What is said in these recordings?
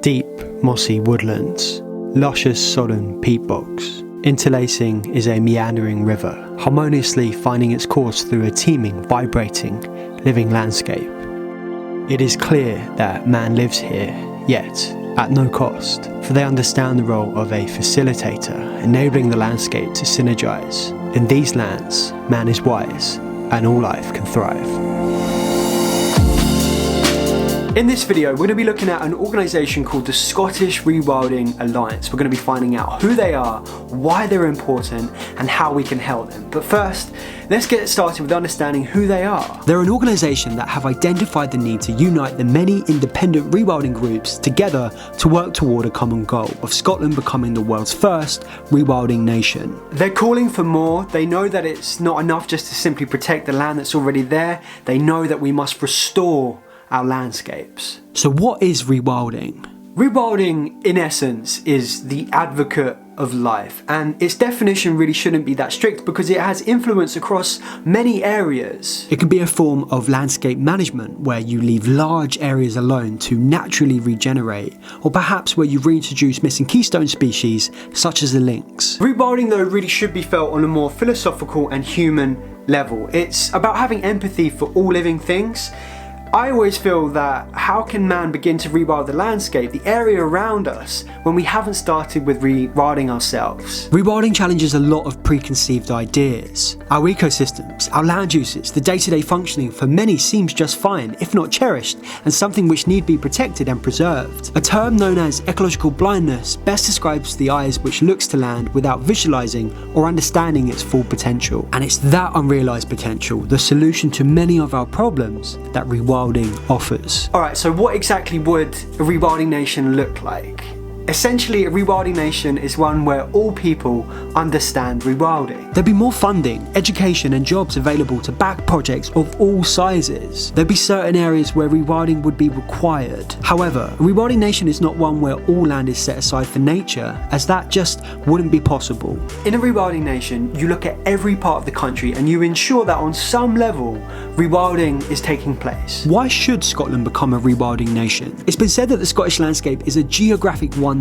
Deep, mossy woodlands, luscious sodden peat bogs. Interlacing is a meandering river, harmoniously finding its course through a teeming, vibrating, living landscape. It is clear that man lives here, yet at no cost, for they understand the role of a facilitator, enabling the landscape to synergize. In these lands, man is wise, and all life can thrive. In this video, we're going to be looking at an organisation called the Scottish Rewilding Alliance. We're going to be finding out who they are, why they're important, and how we can help them. But first, let's get started with understanding who they are. They're an organisation that have identified the need to unite the many independent rewilding groups together to work toward a common goal of Scotland becoming the world's first rewilding nation. They're calling for more. They know that it's not enough just to simply protect the land that's already there. They know that we must restore our landscapes. So what is rewilding? Rewilding, in essence, is the advocate of life, and its definition really shouldn't be that strict because it has influence across many areas. It can be a form of landscape management where you leave large areas alone to naturally regenerate, or perhaps where you reintroduce missing keystone species such as the lynx. Rewilding, though, really should be felt on a more philosophical and human level. It's about having empathy for all living things. I always feel that how can man begin to rewild the landscape, the area around us, when we haven't started with rewilding ourselves? Rewilding challenges a lot of preconceived ideas. Our ecosystems, our land uses, the day-to-day functioning for many seems just fine, if not cherished, and something which need be protected and preserved. A term known as ecological blindness best describes the eyes which looks to land without visualising or understanding its full potential. And it's that unrealised potential, the solution to many of our problems, that rewilding offers. Alright, so what exactly would a rewilding nation look like? Essentially, a rewilding nation is one where all people understand rewilding. There'd be more funding, education and jobs available to back projects of all sizes. There'd be certain areas where rewilding would be required. However, a rewilding nation is not one where all land is set aside for nature, as that just wouldn't be possible. In a rewilding nation, you look at every part of the country and you ensure that on some level, rewilding is taking place. Why should Scotland become a rewilding nation? It's been said that the Scottish landscape is a geographic wonder,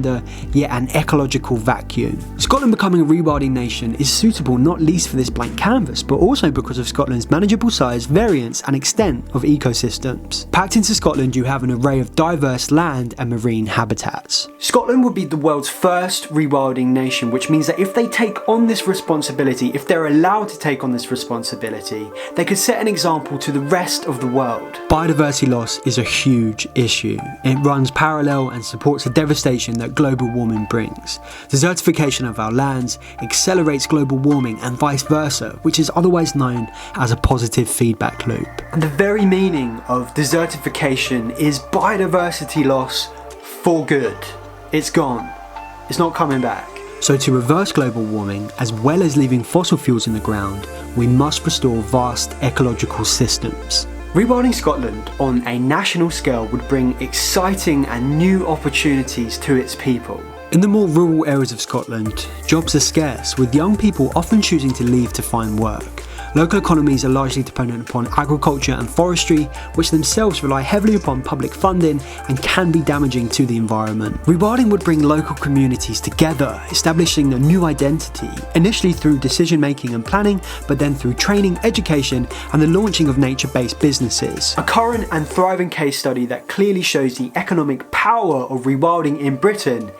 yet an ecological vacuum. Scotland becoming a rewilding nation is suitable not least for this blank canvas, but also because of Scotland's manageable size, variance and extent of ecosystems. Packed into Scotland, you have an array of diverse land and marine habitats. Scotland would be the world's first rewilding nation, which means that if they take on this responsibility, if they're allowed to take on this responsibility, they could set an example to the rest of the world. Biodiversity loss is a huge issue. It runs parallel and supports the devastation that global warming brings. Desertification of our lands accelerates global warming and vice versa, which is otherwise known as a positive feedback loop. And the very meaning of desertification is biodiversity loss for good. It's gone. It's not coming back. So to reverse global warming, as well as leaving fossil fuels in the ground, we must restore vast ecological systems. Rewilding Scotland on a national scale would bring exciting and new opportunities to its people. In the more rural areas of Scotland, jobs are scarce, with young people often choosing to leave to find work. Local economies are largely dependent upon agriculture and forestry, which themselves rely heavily upon public funding and can be damaging to the environment. Rewilding would bring local communities together, establishing a new identity, initially through decision making and planning, but then through training, education and the launching of nature-based businesses. A current and thriving case study that clearly shows the economic power of rewilding in Britain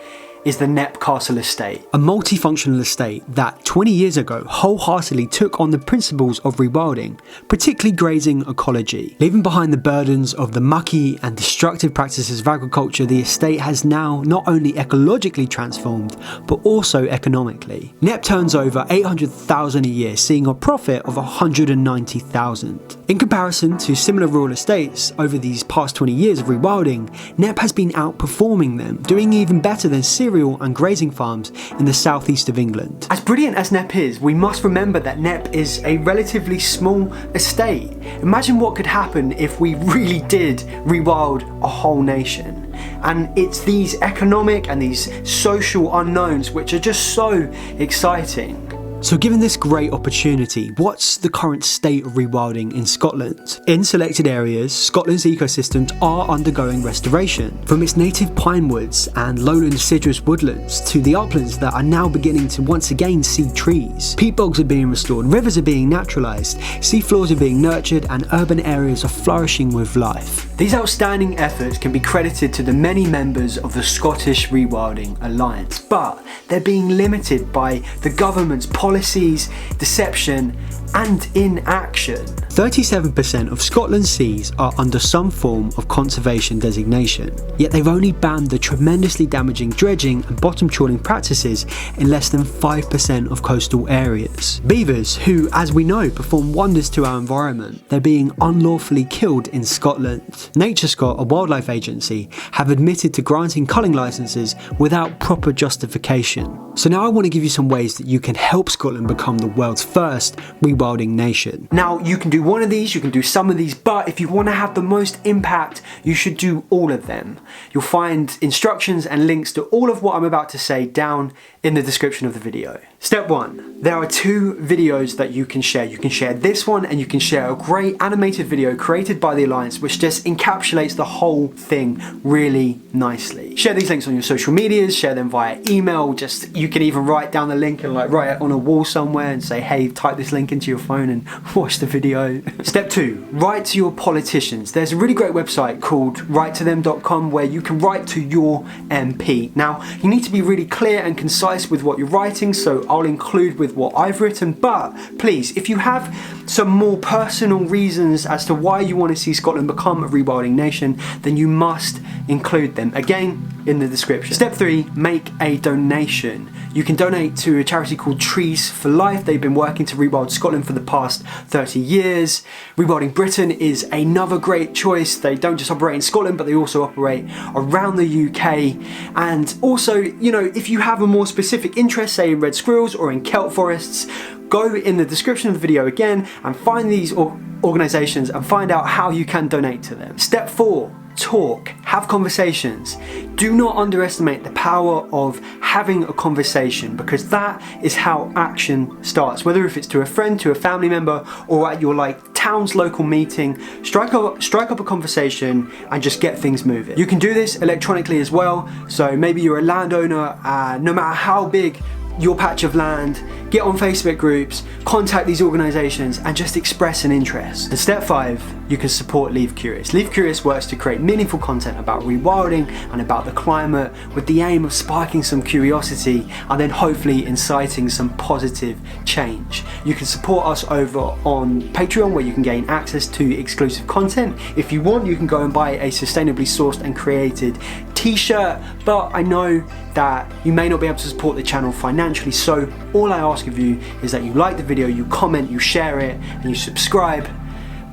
is the Knepp Castle estate. A multifunctional estate that 20 years ago wholeheartedly took on the principles of rewilding, particularly grazing ecology. Leaving behind the burdens of the mucky and destructive practices of agriculture, the estate has now not only ecologically transformed, but also economically. Knepp turns over 800,000 a year, seeing a profit of 190,000. In comparison to similar rural estates over these past 20 years of rewilding, Knepp has been outperforming them, doing even better than cereal and grazing farms in the southeast of England. As brilliant as Knepp is, we must remember that Knepp is a relatively small estate. Imagine what could happen if we really did rewild a whole nation. And it's these economic and these social unknowns which are just so exciting. So given this great opportunity, what's the current state of rewilding in Scotland? In selected areas, Scotland's ecosystems are undergoing restoration. From its native pine woods and lowland deciduous woodlands to the uplands that are now beginning to once again see trees. Peat bogs are being restored, rivers are being naturalised, sea floors are being nurtured, and urban areas are flourishing with life. These outstanding efforts can be credited to the many members of the Scottish Rewilding Alliance, but they're being limited by the government's policies, deception, and inaction. 37% of Scotland's seas are under some form of conservation designation, yet they've only banned the tremendously damaging dredging and bottom trawling practices in less than 5% of coastal areas. Beavers, who, as we know, perform wonders to our environment, they're being unlawfully killed in Scotland. Nature Scot, a wildlife agency, have admitted to granting culling licences without proper justification. So now I want to give you some ways that you can help Scotland become the world's first rewilding nation. Now, you can do one of these, you can do some of these, but if you want to have the most impact, you should do all of them. You'll find instructions and links to all of what I'm about to say down in the description of the video. Step 1. There are 2 videos that you can share. You can share this one and you can share a great animated video created by the Alliance which just encapsulates the whole thing really nicely. Share these links on your social medias, share them via email, you can even write down the link and write it on a wall somewhere and say, hey, type this link into your phone and watch the video. Step 2. Write to your politicians. There's a really great website called writetothem.com where you can write to your MP. Now, you need to be really clear and concise with what you're writing, so I'll include with what I've written, but please, if you have some more personal reasons as to why you want to see Scotland become a rewilding nation, then you must include them, again, in the description. Step 3, make a donation. You can donate to a charity called Trees for Life. They've been working to rewild Scotland for the past 30 years. Rewilding Britain is another great choice. They don't just operate in Scotland, but they also operate around the UK. And also, you know, if you have a more specific interest, say in red squirrels or in kelp forests, go in the description of the video again and find these organisations and find out how you can donate to them. Step 4. Talk, have conversations. Do not underestimate the power of having a conversation, because that is how action starts. Whether if it's to a friend, to a family member, or at your town's local meeting, strike up a conversation and just get things moving. You can do this electronically as well. So maybe you're a landowner, no matter how big your patch of land, get on Facebook groups, contact these organisations and just express an interest. And step 5, you can support Leave Curious. Leave Curious works to create meaningful content about rewilding and about the climate with the aim of sparking some curiosity and then hopefully inciting some positive change. You can support us over on Patreon where you can gain access to exclusive content. If you want, you can go and buy a sustainably sourced and created t-shirt, but I know that you may not be able to support the channel financially, so all I ask of you is that you like the video, you comment, you share it, and you subscribe.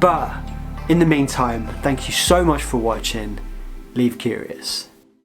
But in the meantime, thank you so much for watching. Leave Curious.